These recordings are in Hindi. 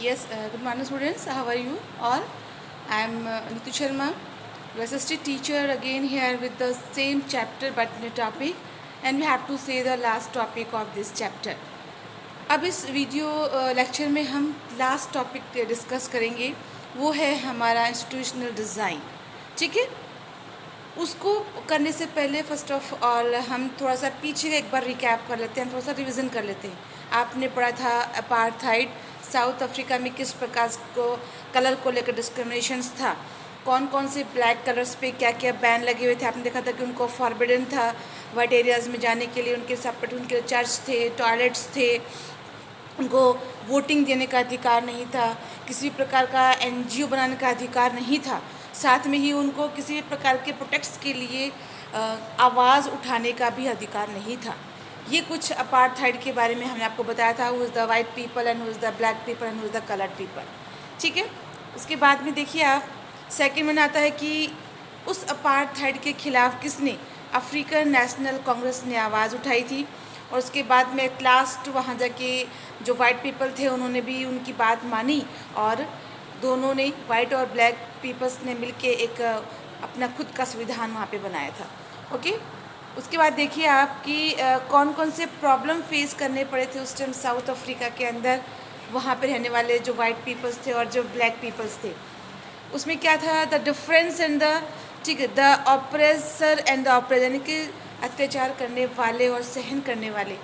Yes, good morning students. How are you all? I am Nitu Sharma, your assistant teacher again here with the same chapter but new topic, and we have to say the last topic of this chapter. अब इस वीडियो लेक्चर में हम लास्ट टॉपिक डिस्कस करेंगे, वो है हमारा इंस्टीट्यूशनल डिज़ाइन। ठीक है, उसको करने से पहले फ़र्स्ट ऑफ ऑल हम थोड़ा सा पीछे का एक बार रिकैप कर लेते हैं, थोड़ा सा रिवीजन कर लेते हैं। आपने पढ़ा था अपार्थाइड साउथ अफ्रीका में किस प्रकार को कलर को लेकर डिस्क्रिमिनेशंस था, कौन कौन से ब्लैक कलर्स पे क्या क्या बैन लगे हुए थे। आपने देखा था कि उनको फॉरबिडन था वाइट एरियाज़ में जाने के लिए, उनके सेपरेट उनके चर्च थे, टॉयलेट्स थे, उनको वोटिंग देने का अधिकार नहीं था, किसी भी प्रकार का एनजीओ बनाने का अधिकार नहीं था, साथ में ही उनको किसी भी प्रकार के प्रोटेक्ट्स के लिए आवाज़ उठाने का भी अधिकार नहीं था। ये कुछ अपार्थाइड के बारे में हमने आपको बताया था, who is the white people and who is the black people and who is the coloured people. ठीक है, उसके बाद में देखिए आप सेकेंड में आता है कि उस अपार्थाइड के खिलाफ किसने, अफ्रीकन नेशनल कांग्रेस ने आवाज़ उठाई थी। और उसके बाद में एट लास्ट वहाँ जाके जो वाइट पीपल थे उन्होंने भी उनकी बात मानी और दोनों ने, वाइट और ब्लैक पीपल्स ने मिलके एक अपना खुद का संविधान वहाँ पे बनाया था। ओके, उसके बाद देखिए आप कि कौन कौन से प्रॉब्लम फेस करने पड़े थे उस टाइम साउथ अफ्रीका के अंदर, वहाँ पे रहने वाले जो वाइट पीपल्स थे और जो ब्लैक पीपल्स थे। उसमें क्या था, द डिफरेंस इन द, ठीक है, the oppressor and the oppress, यानी कि अत्याचार करने वाले और सहन करने वाले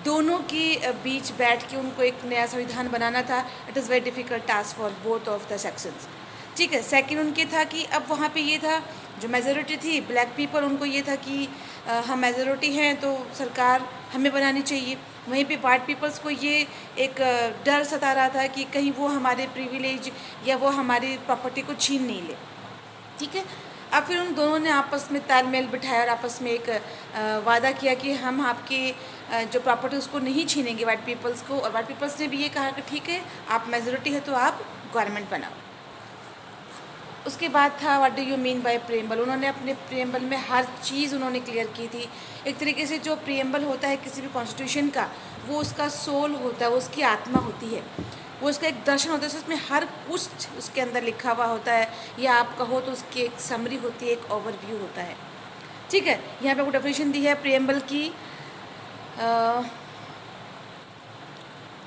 दोनों के बीच बैठ के उनको एक नया संविधान बनाना था। It is very difficult task for both of the sections. ठीक है, सेकंड उनके था कि अब वहाँ पे ये था, जो मेजॉरिटी थी ब्लैक पीपल, उनको ये था कि हम मेजॉरिटी हैं तो सरकार हमें बनानी चाहिए। वहीं पे वाइट पीपल्स को ये एक डर सता रहा था कि कहीं वो हमारे प्रिविलेज या वो हमारी प्रॉपर्टी को छीन नहीं ले। ठीक है, अब फिर उन दोनों ने आपस में तालमेल बिठाया और आपस में एक वादा किया कि हम आपके जो प्रॉपर्टी उसको नहीं छीनेंगे वाइट पीपल्स को। और वाइट पीपल्स ने भी ये कहा कि ठीक है, आप मेजॉरिटी है तो आप गवर्नमेंट बनाओ। उसके बाद था what do you mean bye preamble. उन्होंने अपने प्रिएम्बल में हर चीज़ उन्होंने क्लियर की थी। एक तरीके से जो प्रिएम्बल होता है किसी भी कॉन्स्टिट्यूशन का, वो उसका सोल होता है, वो उसकी आत्मा होती है, वो उसका एक दर्शन होता है, उसमें हर कुछ उसके अंदर लिखा हुआ होता है, या आप कहो तो उसकी एक समरी होती है, एक ओवरव्यू होता है। ठीक है, यहाँ पे वो डेफिनेशन दी है प्रिएम्बल की,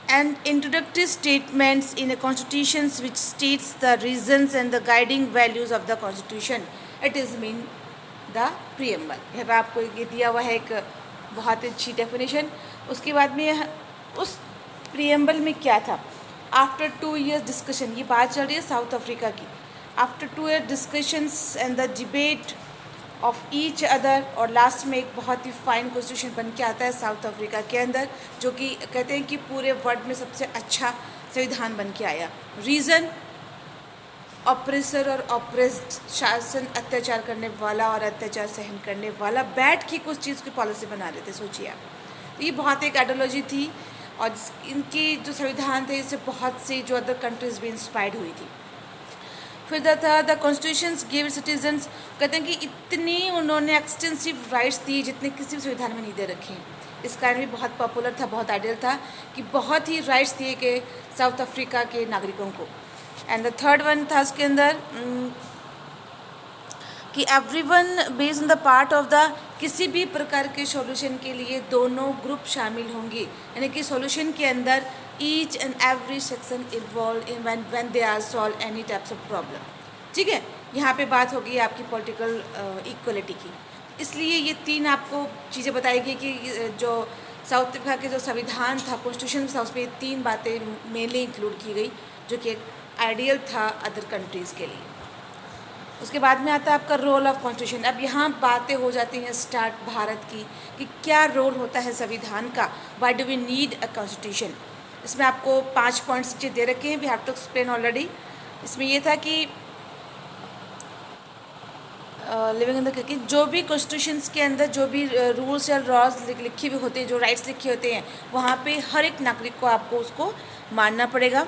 and introductory statements in a constitution which states the reasons and the guiding values of the constitution. It is mean the preamble. यहाँ पे आपको ये दिया हुआ है एक बहुत अच्छी डेफिनेशन। उसके बाद में उस प्रियम्बल में क्या था, आफ्टर 2 years डिस्कशन, ये बात चल रही है साउथ अफ्रीका की, after 2 years discussions and the debate of each other, और लास्ट में एक बहुत ही फाइन कॉन्स्टिट्यूशन बन के आता है साउथ अफ्रीका के अंदर, जो कि कहते हैं कि पूरे वर्ल्ड में सबसे अच्छा संविधान बन के आया। रीज़न, ऑपरेसर और ऑपरेस्ड, शासन अत्याचार करने वाला और अत्याचार सहन करने वाला बैठ के कुछ चीज़ की पॉलिसी बना रहे थे। सोचिए आप, तो ये बहुत एक आइडियोलॉजी थी और इनके जो संविधान थे इससे बहुत से जो अदर कंट्रीज़ भी इंस्पायर्ड हुई थी। फिर था द कॉन्स्टिट्यूशंस गिव सिटीजन्स, कहते हैं कि इतनी उन्होंने एक्सटेंसिव राइट्स दी जितने किसी भी संविधान में नहीं दे रखे हैं। इस कारण भी बहुत पॉपुलर था, बहुत आइडियल था कि बहुत ही राइट्स दिए गए साउथ अफ्रीका के नागरिकों को। एंड द थर्ड वन था उसके अंदर कि everyone based on the part of the, किसी भी प्रकार के सॉल्यूशन के लिए दोनों ग्रुप शामिल होंगे, यानी कि सॉल्यूशन के अंदर each and every section involve in when they are solve any types of problem. ठीक है, यहाँ पे बात होगी आपकी पॉलिटिकल इक्वलिटी की। इसलिए ये 3 आपको चीज़ें बताई गई कि जो साउथ अफ्रीका के जो संविधान था, कॉन्स्टिट्यूशन था, उसमें 3 बातें मेनली इंक्लूड की गई जो कि एक आइडियल था अदर कंट्रीज़ के लिए। उसके बाद में आता है आपका रोल ऑफ कॉन्स्टिट्यूशन। अब यहाँ बातें हो जाती हैं स्टार्ट भारत की कि क्या रोल होता है संविधान का, why do we need a constitution. इसमें आपको 5 पॉइंट्स दे रखे हैं, we have to explain already. इसमें ये था कि लिविंग इन द, कि जो भी कॉन्स्टिट्यूशंस के अंदर जो भी रूल्स या लॉज लिखे हुए होते हैं, जो राइट्स लिखे होते हैं, वहाँ पे हर एक नागरिक को आपको उसको मानना पड़ेगा।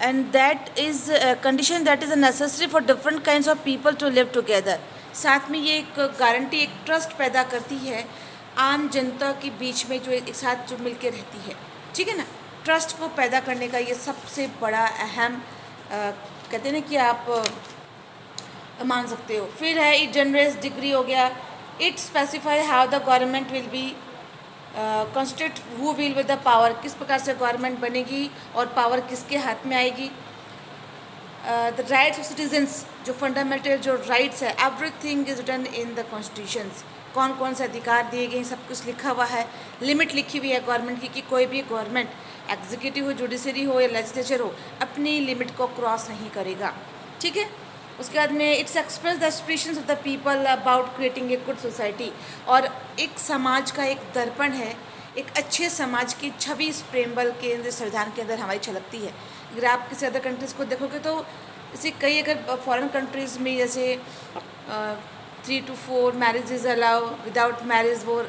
And that is condition that is necessary for different kinds of people to live together. साथ में ये एक गारंटी, एक ट्रस्ट पैदा करती है आम जनता के बीच में जो एक साथ जो मिल के रहती है। ठीक है ना, ट्रस्ट को पैदा करने का ये सबसे बड़ा अहम कहते हैं ना कि आप मान सकते हो। फिर है इट जनरेट्स डिग्री हो गया, it specify how the government will be constitute who will with the power, किस प्रकार से गवर्नमेंट बनेगी और पावर किसके हाथ में आएगी। द राइट्स ऑफ सिटीजन्स, जो फंडामेंटल जो राइट्स है, everything is written in the constitutions, कौन कौन से अधिकार दिए गए सब कुछ लिखा हुआ है। लिमिट लिखी हुई है गवर्नमेंट की कि कोई भी गवर्नमेंट एग्जीक्यूटिव हो, जुडिशरी हो या लेजिस्लेचर हो, अपनी लिमिट को क्रॉस नहीं करेगा। ठीक है। उसके बाद में it's express the aspirations of the people about creating a good society, और एक समाज का एक दर्पण है, एक अच्छे समाज की छवि इस प्रेमबल के अंदर, संविधान के अंदर हमारी झलकती है। अगर आप किसी अदर कंट्रीज़ को देखोगे तो जैसे कई अगर फॉरेन कंट्रीज़ में जैसे 3 to 4 marriages allow, without marriage वो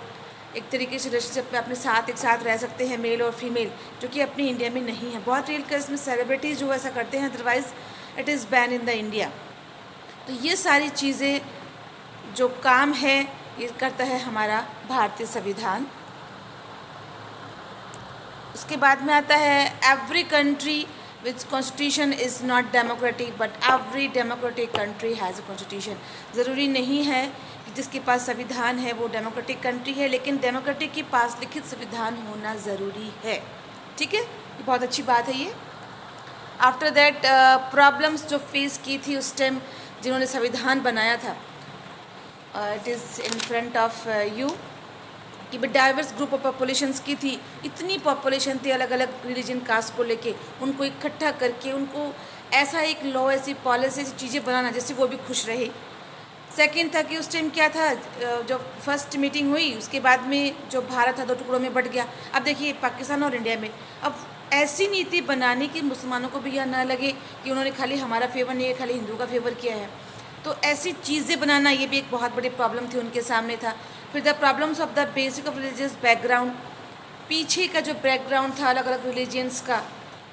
एक तरीके से रिलेशनशिप में अपने साथ एक साथ रह सकते हैं मेल और फीमेल, जो कि अपने इंडिया में नहीं है। बहुत रेयर केस में सेलिब्रिटीज़ जो ऐसा करते हैं, otherwise it is ban in the India. तो ये सारी चीज़ें जो काम है ये करता है हमारा भारतीय संविधान। उसके बाद में आता है every country which constitution is not democratic but every democratic country has a constitution. ज़रूरी नहीं है कि जिसके पास संविधान है वो डेमोक्रेटिक कंट्री है, लेकिन डेमोक्रेटिक के पास लिखित संविधान होना ज़रूरी है। ठीक है, ये बहुत अच्छी बात है ये। आफ्टर दैट प्रॉब्लम्स जो फेस की थी उस टाइम जिन्होंने संविधान बनाया था, it is in front of you, कि डाइवर्स ग्रुप ऑफ पॉपुलेशंस की थी। इतनी पॉपुलेशन थी अलग अलग रिलीजन कास्ट को लेके, उनको इकट्ठा करके उनको ऐसा एक लॉ, ऐसी पॉलिसी, ऐसी चीज़ें बनाना जिससे वो भी खुश रहे। सेकंड था कि उस टाइम क्या था, जो फर्स्ट मीटिंग हुई उसके बाद में जो भारत था 2 टुकड़ों में बट गया। अब देखिए पाकिस्तान और इंडिया में अब ऐसी नीति बनाने की मुसलमानों को भी यह ना लगे कि उन्होंने खाली हमारा फेवर नहीं है, खाली हिंदू का फेवर किया है। तो ऐसी चीज़ें बनाना ये भी एक बहुत बड़ी प्रॉब्लम थी उनके सामने था। फिर the problems of the basic of religious background, पीछे का जो बैकग्राउंड था अलग अलग रिलीजियंस का,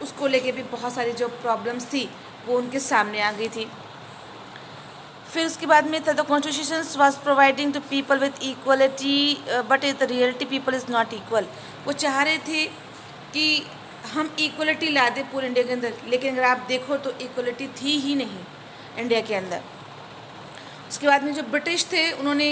उसको लेके भी बहुत सारी जो प्रॉब्लम्स थी वो उनके सामने आ गई थी। फिर उसके बाद में था the constitution was providing to people with equality but the reality people is not equal. वो चाह रहे थे कि हम इक्वलिटी ला दें पूरे इंडिया के अंदर, लेकिन अगर आप देखो तो इक्वलिटी थी ही नहीं इंडिया के अंदर। उसके बाद में जो ब्रिटिश थे उन्होंने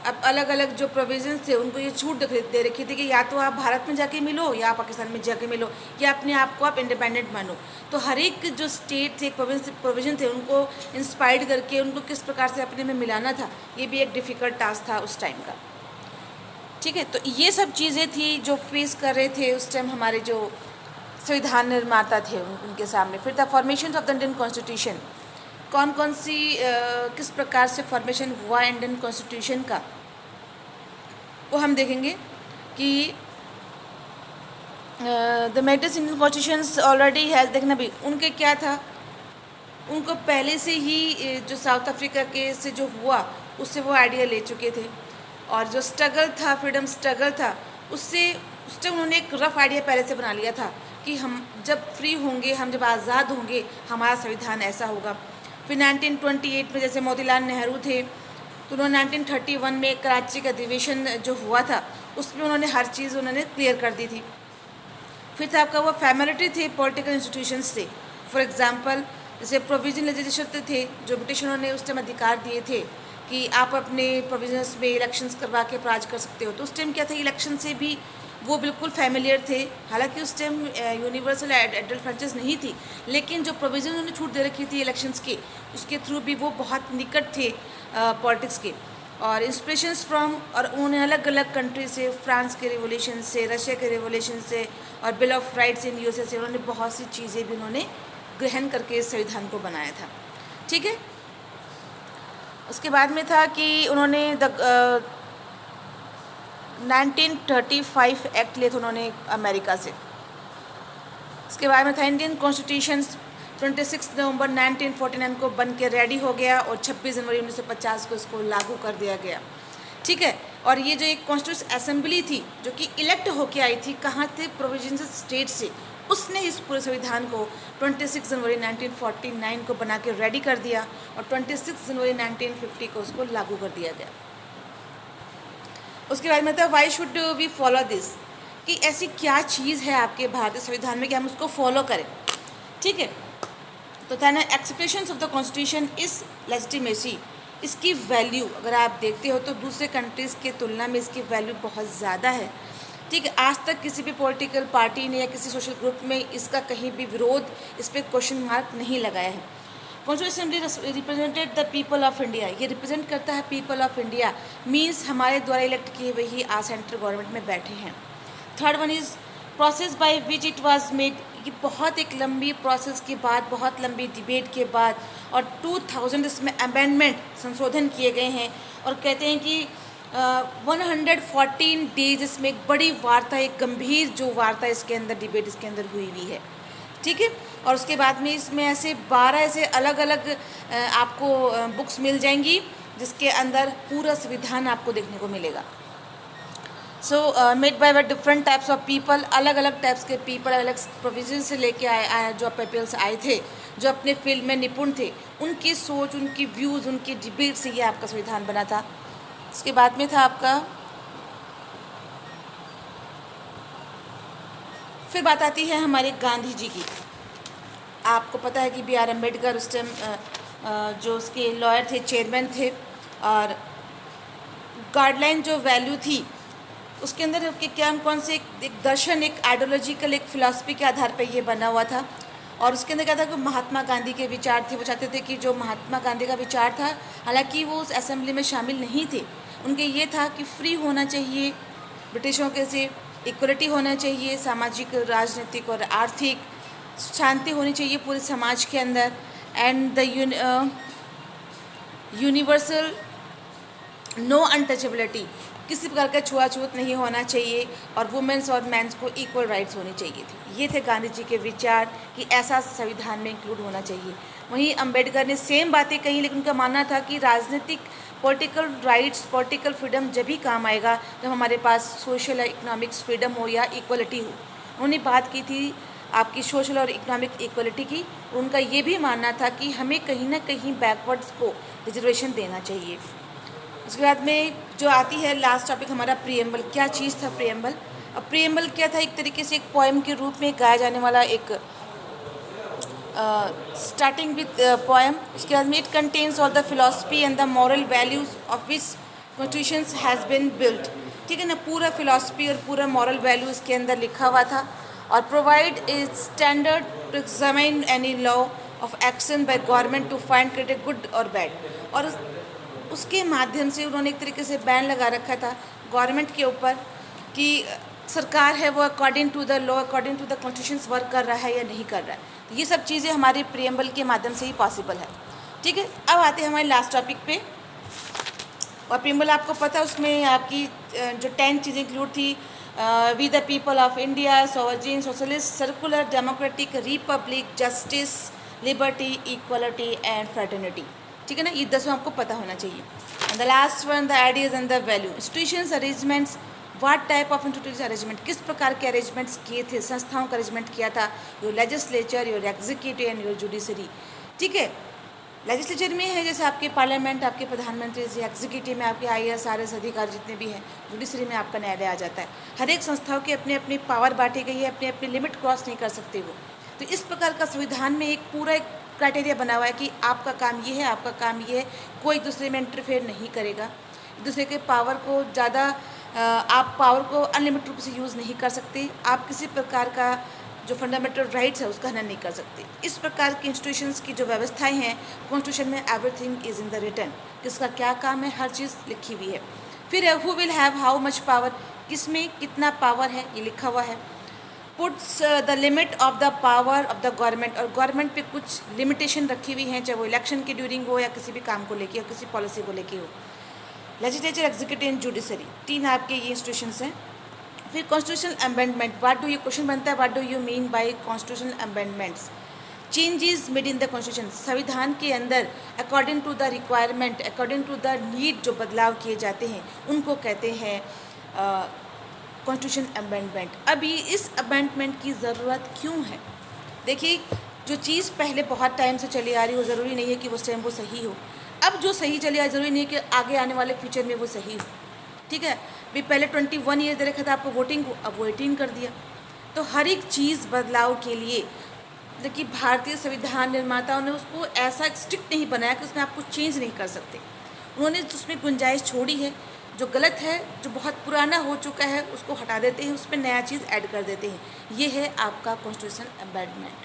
अब अलग अलग जो प्रोविजंस थे उनको ये छूट दे रखी थी कि या तो आप भारत में जाके मिलो या पाकिस्तान में जाके मिलो, या अपने आप को आप इंडिपेंडेंट मानो। तो हर एक जो स्टेट थे, प्रोविजन थे, उनको इंस्पायर्ड करके उनको किस प्रकार से अपने में मिलाना था, ये भी एक डिफ़िकल्ट टास्क था उस टाइम का। ठीक है, तो ये सब चीज़ें थी जो फेस कर रहे थे उस टाइम हमारे जो संविधान निर्माता थे उनके सामने। फिर था formation of the Indian constitution, कौन कौन सी किस प्रकार से फॉर्मेशन हुआ इंडियन कॉन्स्टिट्यूशन का, वो हम देखेंगे कि the matters Indian constitution already has, देखना भी उनके क्या था, उनको पहले से ही जो साउथ अफ्रीका के से जो हुआ उससे वो आइडिया ले चुके थे, और जो स्ट्रगल था, फ्रीडम स्ट्रगल था, उससे उस टाइम उन्होंने एक रफ़ आइडिया पहले से बना लिया था कि हम जब फ्री होंगे, हम जब आज़ाद होंगे, हमारा संविधान ऐसा होगा। फिर 1928 में जैसे मोतीलाल नेहरू थे तो उन्होंने 1931 में कराची का अधिवेशन जो हुआ था उसमें उन्होंने हर चीज़ उन्होंने क्लियर कर दी थी। फिर था आपका वो फैमिलिटी थे पॉलिटिकल इंस्टीट्यूशंस थे। फॉर एग्जांपल जैसे प्रोविजन लेजिस्लेचर थे जो ब्रिटिश उन्होंने उस टाइम अधिकार दिए थे कि आप अपने प्रोविजंस में इलेक्शंस करवा के राज कर सकते हो। तो उस टाइम क्या था, इलेक्शन से भी वो बिल्कुल फैमिलियर थे। हालांकि उस टाइम यूनिवर्सल एडल्ट फ्रेंचाइज नहीं थी, लेकिन जो प्रोविज़न उन्होंने छूट दे रखी थी इलेक्शंस के, उसके थ्रू भी वो बहुत निकट थे पॉलिटिक्स के। और इंस्पिरेशंस फ्रॉम, और उन्होंने अलग अलग कंट्री से, फ्रांस के रिवोल्यूशन से, रशिया के रिवोल्यूशन से और bill of rights in USA से उन्होंने बहुत सी चीज़ें भी उन्होंने ग्रहण करके इस संविधान को बनाया था। ठीक है, उसके बाद में था कि उन्होंने 1935 एक्ट लिए थे उन्होंने अमेरिका से। इसके बाद में था इंडियन कॉन्स्टिट्यूशन 26 नवंबर 1949 को बन के रेडी हो गया और 26 जनवरी 1950 को इसको लागू कर दिया गया। ठीक है, और ये जो एक कॉन्स्टिट्यूशन असेंबली थी जो कि इलेक्ट होके आई थी, कहाँ थे, प्रोविजनल स्टेट से, उसने इस पूरे संविधान को 26 जनवरी 1949 को बना के रेडी कर दिया और 26 जनवरी 1950 को उसको लागू कर दिया गया। उसके बाद में था why should we follow this, कि ऐसी क्या चीज़ है आपके भारतीय संविधान में कि हम उसको फॉलो करें, ठीक है। तो था ना, expressions of the constitution is legitimacy, इसकी वैल्यू अगर आप देखते हो तो दूसरे कंट्रीज़ के तुलना में इसकी वैल्यू बहुत ज़्यादा है, ठीक है। आज तक किसी भी पॉलिटिकल पार्टी ने या किसी सोशल ग्रुप में इसका कहीं भी विरोध, इस पर क्वेश्चन मार्क नहीं लगाया है। Constitution assembly represented the people of India, ये रिप्रेजेंट करता है पीपल ऑफ इंडिया, मीन्स हमारे द्वारा इलेक्ट किए हुए ही आज सेंट्रल गवर्नमेंट में बैठे हैं। Third one is process by which it was made, ये बहुत एक लंबी प्रोसेस के बाद, बहुत लंबी डिबेट के बाद और 2000 इसमें अमेंडमेंट संशोधन किए गए हैं। और कहते हैं कि 114 डेज इसमें एक बड़ी वार्ता, एक गंभीर जो वार्ता इसके अंदर, डिबेट इसके अंदर हुई हुई है, ठीक है। और उसके बाद में इसमें ऐसे 12 ऐसे अलग अलग आपको बुक्स मिल जाएंगी जिसके अंदर पूरा संविधान आपको देखने को मिलेगा। So made by different types of people, अलग अलग टाइप्स के पीपल अलग प्रोविजन से लेके आए जो पीपल्स आए थे, जो अपने फील्ड में निपुण थे, उनकी सोच, उनकी व्यूज़, उनकी डिबेट से ये आपका संविधान बना था। उसके बाद में था आपका, फिर बात आती है हमारे गांधी जी की। आपको पता है कि बी आर अम्बेडकर उस टाइम जो उसके लॉयर थे, चेयरमैन थे, और गाइडलाइन जो वैल्यू थी उसके अंदर कि क्या कौन से एक दर्शन, एक आइडियोलॉजिकल, एक फिलॉसफी के आधार पर ये बना हुआ था। और उसके अंदर क्या था कि महात्मा गांधी के विचार थे, वो चाहते थे कि जो महात्मा गांधी का विचार था, हालांकि वो उस असेंबली में शामिल नहीं थे, उनके ये था कि फ्री होना चाहिए ब्रिटिशों के से, इक्वलिटी होना चाहिए, सामाजिक, राजनीतिक और आर्थिक शांति होनी चाहिए पूरे समाज के अंदर, and the universal no untouchability, किसी प्रकार का छुआछूत नहीं होना चाहिए, और वुमेन्स और मेंस को इक्वल राइट्स होनी चाहिए थी। ये थे गांधी जी के विचार कि ऐसा संविधान में इंक्लूड होना चाहिए। वहीं अंबेडकर ने सेम बातें कही, लेकिन उनका मानना था कि राजनीतिक, पॉलिटिकल राइट्स, पॉलिटिकल फ्रीडम जब भी काम आएगा जब हमारे पास सोशल या इकोनॉमिक्स फ्रीडम हो या इक्वलिटी हो। उन्होंने बात की थी आपकी सोशल और इकोनॉमिक इक्वलिटी की। उनका ये भी मानना था कि हमें कहीं ना कहीं बैकवर्ड्स को रिजर्वेशन देना चाहिए। उसके बाद में जो आती है लास्ट टॉपिक हमारा, प्रीएम्बल। क्या चीज़ था प्रीएम्बल? अब प्रीएम्बल क्या था? एक तरीके से एक पोएम के रूप में गाया जाने वाला एक स्टार्टिंग विथ पोएम। उसके बाद में it contains all the philosophy and the moral values of which constitution has been built, ठीक है ना। पूरा फिलॉसफी और पूरा मॉरल वैल्यू इसके अंदर लिखा हुआ था। और provide a standard to examine any law of action by government to find critic good और बैड। और उसके माध्यम से उन्होंने एक तरीके से बैन लगा रखा था गवर्नमेंट के ऊपर कि सरकार है वो according to the law, according to the constitution work कर रहा है या नहीं कर रहा है। ये सब चीज़ें हमारे प्रीएम्बल के माध्यम से ही पॉसिबल है, ठीक है। अब आते हैं हमारे लास्ट टॉपिक पे। और प्रीएम्बल आपको पता है उसमें आपकी जो 10 चीज़ें इंक्लूड थी, we the people of India, sovereign, socialist, circular, democratic, republic, justice, liberty, equality and fraternity, ठीक है ना। ये 10 आपको पता होना चाहिए। And the last one, the ideas and the value. Institutions arrangements, what type of institution arrangement, किस प्रकार के अरेंजमेंट्स किए थे, संस्थाओं का अरेंजमेंट किया था। Your legislature, your executive and your judiciary, ठीक है। लेजिस्लेचर में है जैसे आपके पार्लियामेंट, आपके प्रधानमंत्री जी, एग्जीक्यूटिव में आपके IAS RS अधिकारी जितने भी हैं, जुडिशरी में आपका न्यायालय आ जाता है। हर एक संस्थाओं की अपनी अपनी पावर बांटी गई है, अपनी अपनी लिमिट क्रॉस नहीं कर सकते वो। तो इस प्रकार का संविधान में एक पूरा एक क्राइटेरिया बना हुआ है कि आपका काम ये है, आपका काम ये है, कोई दूसरे में इंटरफेयर नहीं करेगा। एक दूसरे के पावर को ज़्यादा, आप पावर को अनलिमिटेड रूप से यूज़ नहीं कर सकते। आप किसी प्रकार का जो फंडामेंटल राइट्स है उसका हनन नहीं कर सकते। इस प्रकार की इंस्टीट्यूशंस की जो व्यवस्थाएं हैं कॉन्स्टिट्यूशन में, everything is in the written, किसका क्या काम है, हर चीज़ लिखी हुई है। फिर who will have how much power, किस में कितना पावर है ये लिखा हुआ है। Puts the limit of the power of the government, और गवर्नमेंट पे कुछ लिमिटेशन रखी हुई हैं, चाहे वो इलेक्शन के ड्यूरिंग हो या किसी भी काम को लेके हो, किसी पॉलिसी को लेके हो। लेजिस्लेचर, एग्जीक्यूटिव एंड जुडिशरी, 3 आपके ये इंस्टीट्यूशंस हैं। फिर constitutional amendment, what do you, question बनता है what do you mean by constitutional amendments. Changes made in the constitution, संविधान के अंदर according to the requirement, according to the need जो बदलाव किए जाते हैं उनको कहते हैं कॉन्स्टिट्यूशन अमेंडमेंट। अभी इस अमेंडमेंट की ज़रूरत क्यों है? देखिए, जो चीज़ पहले बहुत टाइम से चली आ रही हो, ज़रूरी नहीं है कि उस टाइम वो सही हो। अब जो सही चली आ, ज़रूरी नहीं है कि आगे आने वाले फ्यूचर में वो सही हो, ठीक है। भी पहले 21 ईयर दे रखा था आपको वोटिंग को, अब वो 18 कर दिया। तो हर एक चीज़ बदलाव के लिए देखिए भारतीय संविधान निर्माताओं ने उसको ऐसा स्ट्रिक्ट नहीं बनाया कि उसमें आप कुछ चेंज नहीं कर सकते। उन्होंने उसमें गुंजाइश छोड़ी है, जो गलत है, जो बहुत पुराना हो चुका है उसको हटा देते हैं, उसमें नया चीज़ ऐड कर देते हैं। ये है आपका कॉन्स्टिट्यूशन अमेंडमेंट।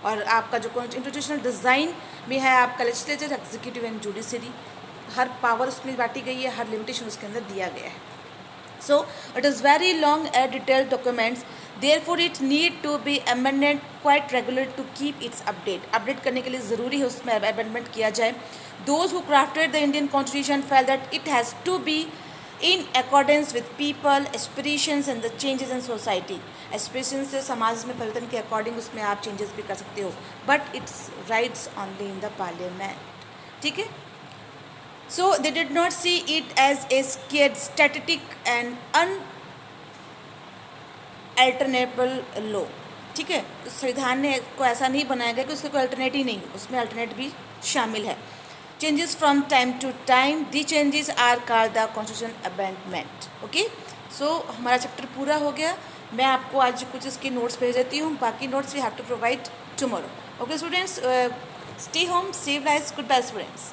और आपका जो कॉन्स्टिट्यूशनल डिज़ाइन भी है आपका legislature, executive and judiciary, her power उसमें बांटी गई है, हर लिमिटेशन उसके अंदर दिया गया है। So it is very long and detailed documents, therefore it need to be amended quite regular to keep its update करने के लिए ज़रूरी है उसमें amendment किया जाए। Those who crafted the Indian Constitution felt that it has to be in accordance with people aspirations and the changes in society। aspirations से समाज में परिवर्तन के अकॉर्डिंग उसमें आप चेंजेस भी कर सकते हो, but it's rights only in the parliament. ठीक है। So they did not see it as a scared, static and unalterable law। ठीक है, तो संविधान ने को ऐसा नहीं बनाया गया कि उसका कोई अल्टरनेट ही नहीं, उसमें अल्टरनेट भी शामिल है। Changes from time to time, the changes are called the constitution amendment. Okay, so हमारा चैप्टर पूरा हो गया। मैं आपको आज कुछ इसके नोट्स भेज देती हूँ, बाकी notes we have to provide tomorrow. Okay students, stay home, save lives, goodbye students.